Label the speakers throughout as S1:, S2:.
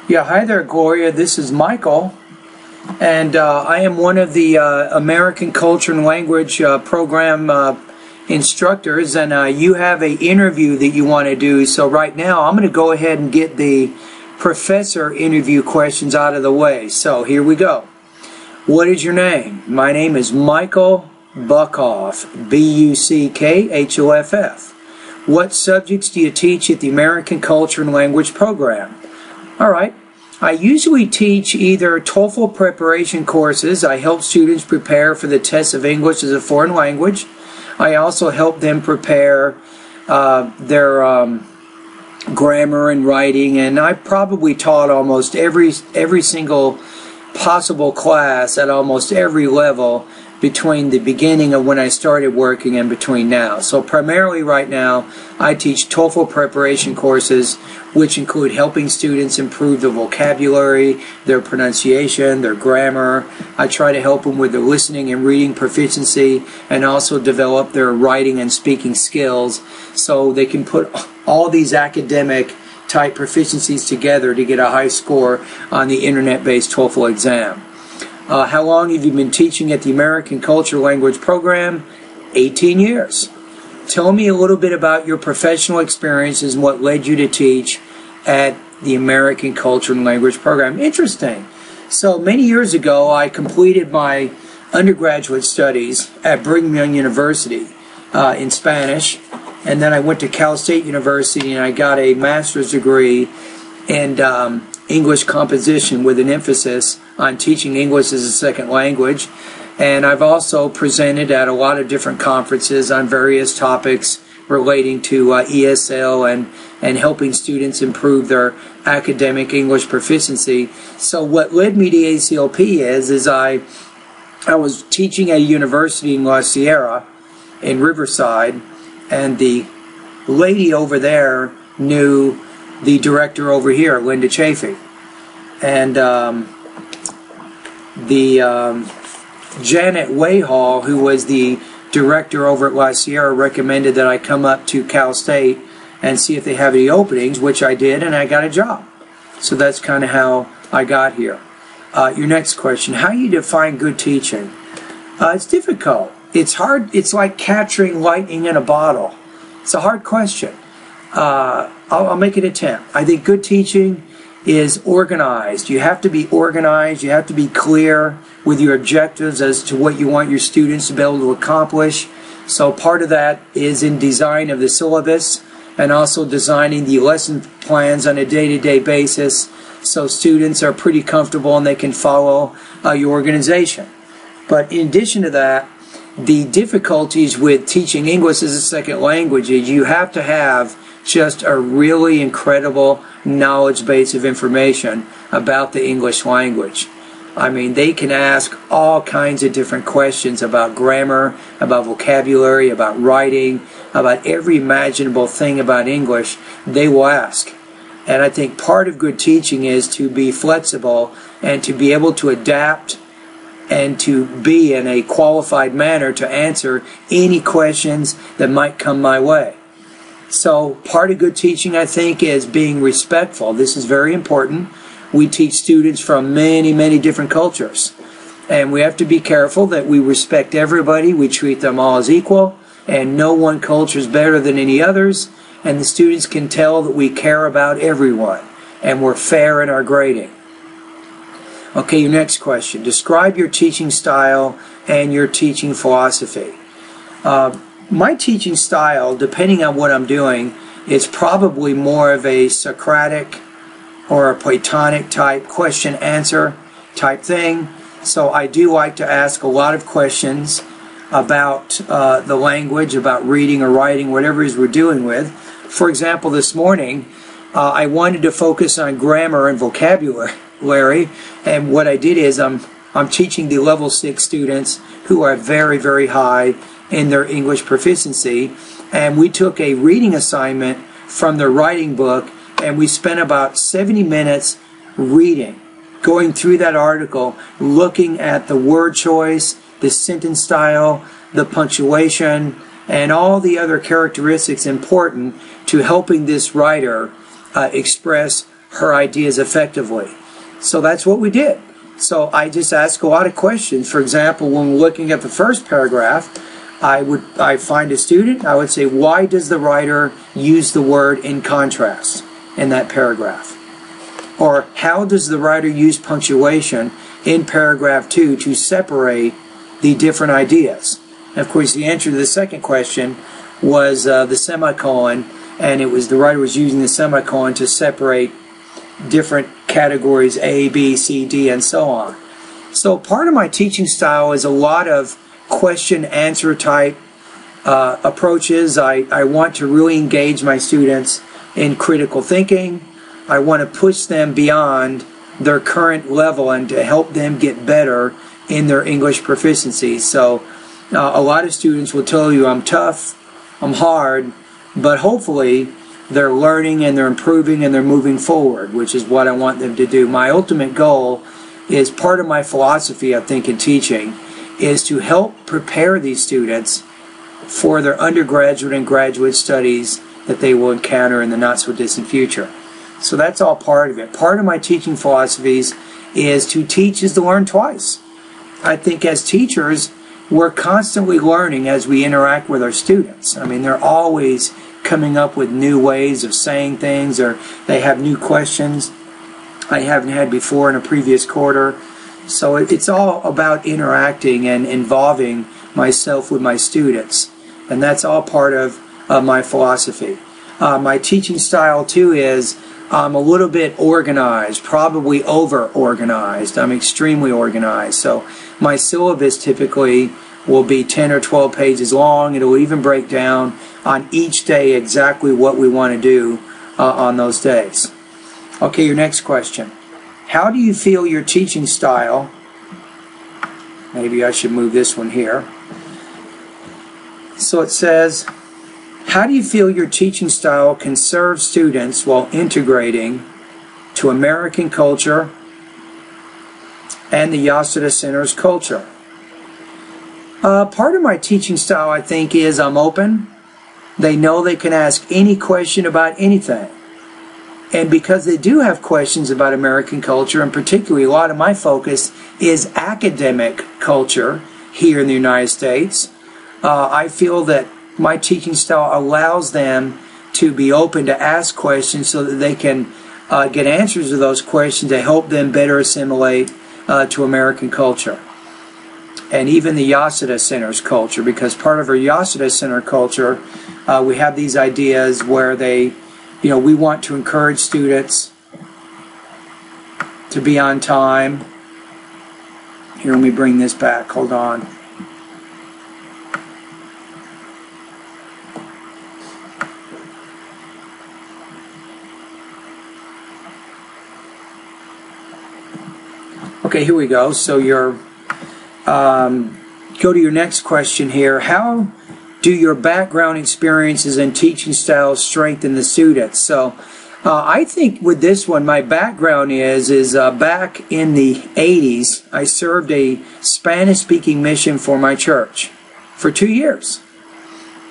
S1: Yeah, hi there, Gloria. This is Michael, and I am one of the American Culture and Language program instructors, and you have an interview that you want to do. So right now, I'm going to go ahead and get the professor interview questions out of the way. So here we go. What is your name? My name is Michael Buckhoff, B-U-C-K-H-O-F-F. What subjects do you teach at the American Culture and Language program? All right. I usually teach either TOEFL preparation courses. I help students prepare for the test of English as a foreign language. I also help them prepare their grammar and writing, and I probably taught almost every single possible class at almost every level between the beginning of when I started working and between now. So primarily right now, I teach TOEFL preparation courses, which include helping students improve their vocabulary, their pronunciation, their grammar. I try to help them with their listening and reading proficiency, and also develop their writing and speaking skills so they can put all these academic type proficiencies together to get a high score on the internet-based TOEFL exam. How long have you been teaching at the American Culture Language program? 18 years. Tell me a little bit about your professional experiences and what led you to teach at the American Culture and Language program. Interesting. So many years ago, I completed my undergraduate studies at Brigham Young University in Spanish, and then I went to Cal State University and I got a master's degree in English composition with an emphasis on teaching English as a second language. And I've also presented at a lot of different conferences on various topics relating to ESL and helping students improve their academic English proficiency. So what led me to ACLP is I was teaching at a university in La Sierra in Riverside, and the lady over there knew the director over here, Linda Chafee. And Janet Wayhall, who was the director over at La Sierra, recommended that I come up to Cal State and see if they have any openings, which I did, and I got a job. So that's kind of how I got here. Your next question, how do you define good teaching? It's difficult. It's hard. It's like capturing lightning in a bottle. It's a hard question. I'll make an attempt. I think good teaching is organized. You have to be organized. You have to be clear with your objectives as to what you want your students to be able to accomplish. So part of that is in design of the syllabus and also designing the lesson plans on a day-to-day basis so students are pretty comfortable and they can follow your organization. But in addition to that, the difficulties with teaching English as a second language is you have to have just a really incredible knowledge base of information about the English language. I mean, they can ask all kinds of different questions about grammar, about vocabulary, about writing, about every imaginable thing about English they will ask. And I think part of good teaching is to be flexible and to be able to adapt and to be in a qualified manner to answer any questions that might come my way. So part of good teaching, I think, is being respectful. This is very important. We teach students from many, many different cultures. And we have to be careful that we respect everybody. We treat them all as equal. And no one culture is better than any others. And the students can tell that we care about everyone. And we're fair in our grading. Okay, your next question. Describe your teaching style and your teaching philosophy. My teaching style, depending on what I'm doing, is probably more of a Socratic or a Platonic type question-answer type thing. So I do like to ask a lot of questions about the language, about reading or writing, whatever it is we're dealing with. For example, this morning, I wanted to focus on grammar and vocabulary, and what I did is I'm teaching the level 6 students who are very, very high in their English proficiency, and we took a reading assignment from their writing book, and we spent about 70 minutes reading, going through that article, looking at the word choice, the sentence style, the punctuation, and all the other characteristics important to helping this writer express her ideas effectively. So that's what we did. So I just asked a lot of questions. For example, when we're looking at the first paragraph, I find a student, I would say, why does the writer use the word in contrast in that paragraph? Or how does the writer use punctuation in paragraph 2 to separate the different ideas? And of course, the answer to the second question was the semicolon, and it was the writer was using the semicolon to separate different categories A, B, C, D, and so on. So part of my teaching style is a lot of question-answer type approaches. I want to really engage my students in critical thinking. I want to push them beyond their current level and to help them get better in their English proficiency. So a lot of students will tell you, I'm tough, I'm hard, but hopefully they're learning and they're improving and they're moving forward, which is what I want them to do. My ultimate goal is, part of my philosophy, I think, in teaching, is to help prepare these students for their undergraduate and graduate studies that they will encounter in the not-so-distant future. So that's all part of it. Part of my teaching philosophies is to teach is to learn twice. I think as teachers, we're constantly learning as we interact with our students. I mean, they're always coming up with new ways of saying things, or they have new questions I haven't had before in a previous quarter. So it's all about interacting and involving myself with my students. And that's all part of my philosophy. My teaching style, too, is I'm a little bit organized, probably over-organized. I'm extremely organized. So my syllabus typically will be 10 or 12 pages long. It'll even break down on each day exactly what we want to do on those days. Okay, your next question. How do you feel your teaching style, maybe I should move this one here. So it says, how do you feel your teaching style can serve students while integrating to American culture and the Yasuda Center's culture? Part of my teaching style, I think, is I'm open. They know they can ask any question about anything. And because they do have questions about American culture, and particularly a lot of my focus is academic culture here in the United States, I feel that my teaching style allows them to be open to ask questions so that they can get answers to those questions to help them better assimilate to American culture. And even the Yasuda Center's culture, because part of our Yasuda Center culture, we have these ideas where we want to encourage students to be on time. Here, let me bring this back. Hold on. Okay, here we go. So go to your next question here. How do your background experiences and teaching styles strengthen the students? So I think with this one, my background is back in the 80s, I served a Spanish-speaking mission for my church for 2 years.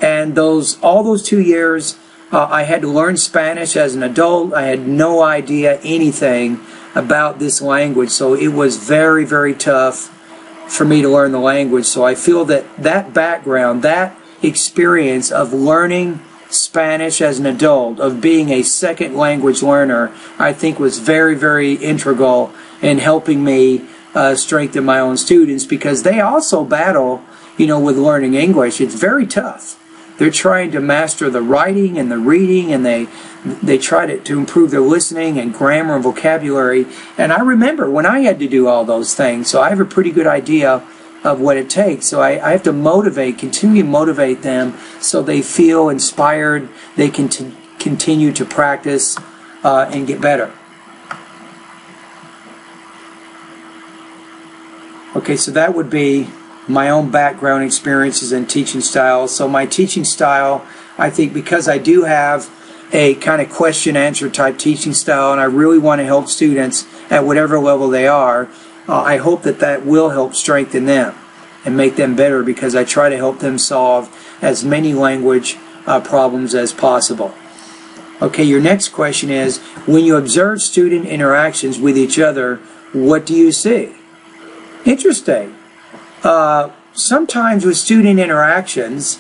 S1: And all those 2 years, I had to learn Spanish as an adult. I had no idea anything about this language, so it was very, very tough for me to learn the language. So I feel that background, that experience of learning Spanish as an adult, of being a second language learner, I think was very, very integral in helping me strengthen my own students, because they also battle, with learning English. It's very tough. They're trying to master the writing and the reading, and they try to improve their listening and grammar and vocabulary. And I remember when I had to do all those things, so I have a pretty good idea of what it takes. So I have to continue to motivate them so they feel inspired, they can continue to practice and get better. Okay, so that would be my own background experiences and teaching styles. So my teaching style, I think, because I do have a kind of question-answer type teaching style, and I really want to help students at whatever level they are, I hope that will help strengthen them and make them better, because I try to help them solve as many language problems as possible. Okay, your next question is, when you observe student interactions with each other, what do you see? Interesting. Sometimes with student interactions,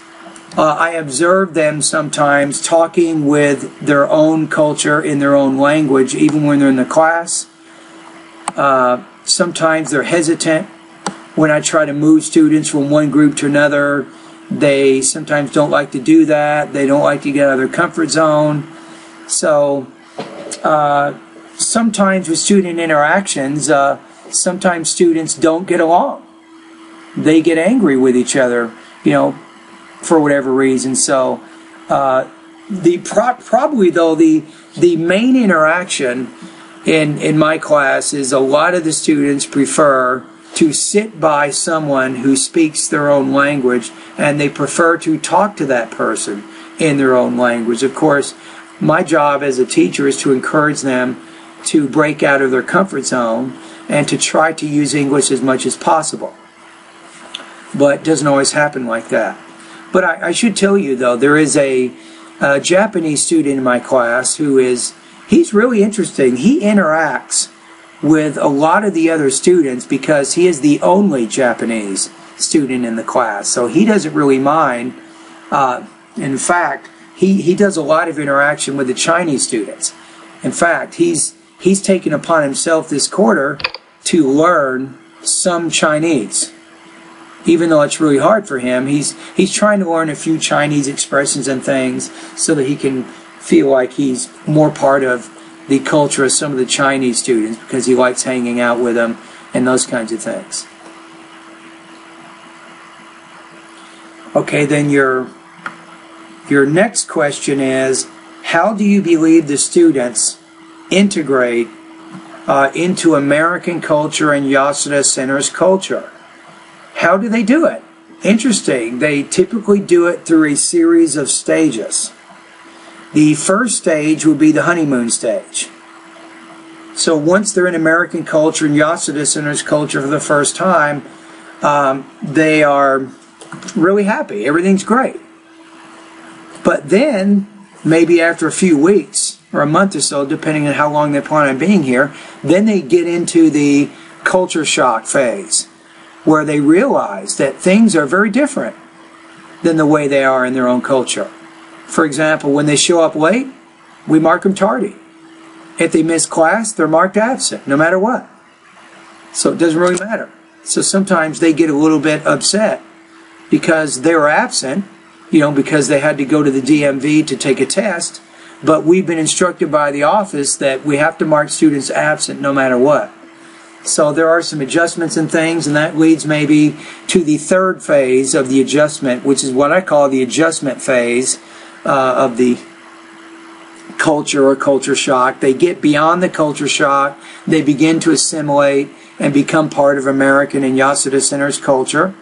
S1: I observe them sometimes talking with their own culture in their own language, even when they're in the class. Sometimes they're hesitant when I try to move students from one group to another. They sometimes don't like to do that. They don't like to get out of their comfort zone. So sometimes with student interactions, sometimes students don't get along. They get angry with each other, for whatever reason. So probably though the main interaction in my class is a lot of the students prefer to sit by someone who speaks their own language, and they prefer to talk to that person in their own language. Of course, my job as a teacher is to encourage them to break out of their comfort zone and to try to use English as much as possible. But it doesn't always happen like that. But I should tell you, though, there is a Japanese student in my class he's really interesting. He interacts with a lot of the other students because he is the only Japanese student in the class. So he doesn't really mind. In fact, he does a lot of interaction with the Chinese students. In fact, he's taken upon himself this quarter to learn some Chinese. Even though it's really hard for him, he's trying to learn a few Chinese expressions and things so that he can feel like he's more part of the culture of some of the Chinese students, because he likes hanging out with them and those kinds of things. Okay, then your next question is, how do you believe the students integrate into American culture and Yasuda Center's culture? How do they do it? Interesting. They typically do it through a series of stages. The first stage would be the honeymoon stage. So once they're in American culture and Yasuda Center's culture for the first time, they are really happy. Everything's great. But then, maybe after a few weeks or a month or so, depending on how long they plan on being here, then they get into the culture shock phase, where they realize that things are very different than the way they are in their own culture. For example, when they show up late, we mark them tardy. If they miss class, they're marked absent, no matter what. So it doesn't really matter. So sometimes they get a little bit upset because they were absent, because they had to go to the DMV to take a test, but we've been instructed by the office that we have to mark students absent no matter what. So there are some adjustments and things, and that leads maybe to the third phase of the adjustment, which is what I call the adjustment phase of the culture or culture shock. They get beyond the culture shock. They begin to assimilate and become part of American and Yasuda Center's culture.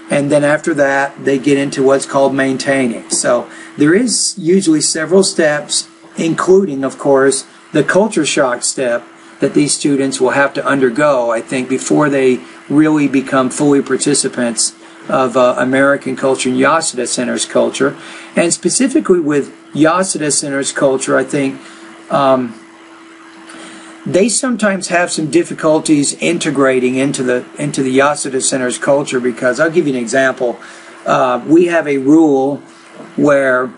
S1: And then after that, they get into what's called maintaining. So there is usually several steps, including, of course, the culture shock step that these students will have to undergo, I think, before they really become fully participants of American culture and Yasuda Center's culture. And specifically with Yasuda Center's culture, I think they sometimes have some difficulties integrating into the Yasuda Center's culture, because I'll give you an example. We have a rule where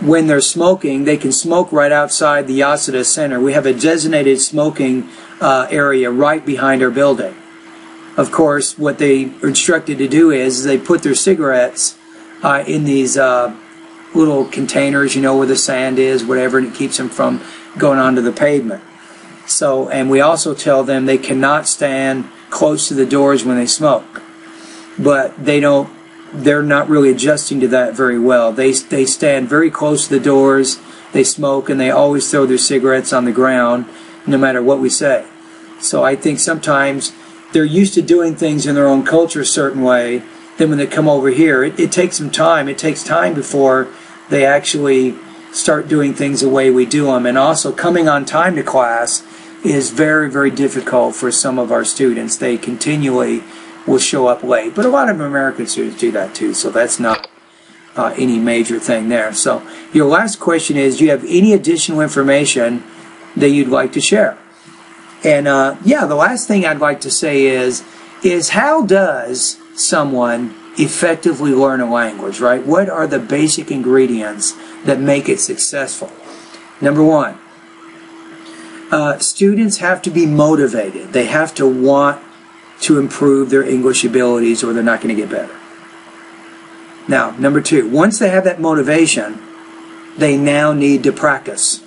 S1: when they're smoking, they can smoke right outside the Yasuda Center. We have a designated smoking area right behind our building. Of course, what they are instructed to do is they put their cigarettes in these little containers, where the sand is, whatever, and it keeps them from going onto the pavement. So, and we also tell them they cannot stand close to the doors when they smoke. But they're not really adjusting to that very well. They stand very close to the doors, they smoke, and they always throw their cigarettes on the ground, no matter what we say. So I think sometimes they're used to doing things in their own culture a certain way. Then when they come over here, it takes some time. It takes time before they actually start doing things the way we do them. And also, coming on time to class is very, very difficult for some of our students. They continually will show up late. But a lot of American students do that too, so that's not any major thing there. So your last question is, do you have any additional information that you'd like to share? And yeah, the last thing I'd like to say is how does someone effectively learn a language, right? What are the basic ingredients that make it successful? Number one, students have to be motivated. They have to want to improve their English abilities, or they're not going to get better. Now, number two, once they have that motivation, they now need to practice.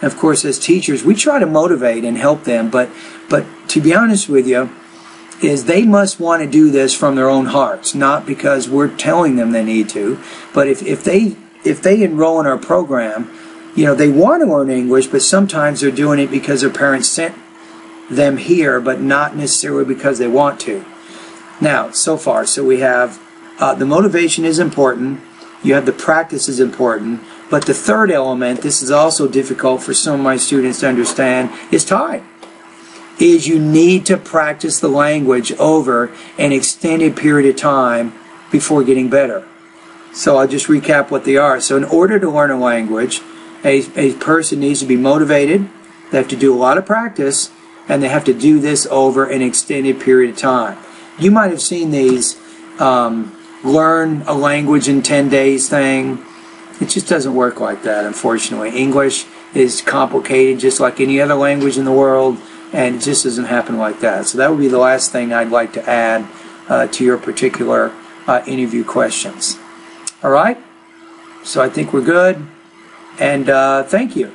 S1: And of course, as teachers, we try to motivate and help them, but to be honest with you, is they must want to do this from their own hearts, not because we're telling them they need to. But if they enroll in our program, you know, they want to learn English, but sometimes they're doing it because their parents sent them here, but not necessarily because they want to. Now, so far, so we have the motivation is important, you have the practice is important, but the third element, this is also difficult for some of my students to understand, is time. Is you need to practice the language over an extended period of time before getting better. So I'll just recap what they are. So in order to learn a language, a person needs to be motivated, they have to do a lot of practice, and they have to do this over an extended period of time. You might have seen these learn a language in 10 days thing. It just doesn't work like that, unfortunately. English is complicated just like any other language in the world, and it just doesn't happen like that. So that would be the last thing I'd like to add to your particular interview questions. All right? So I think we're good. And thank you.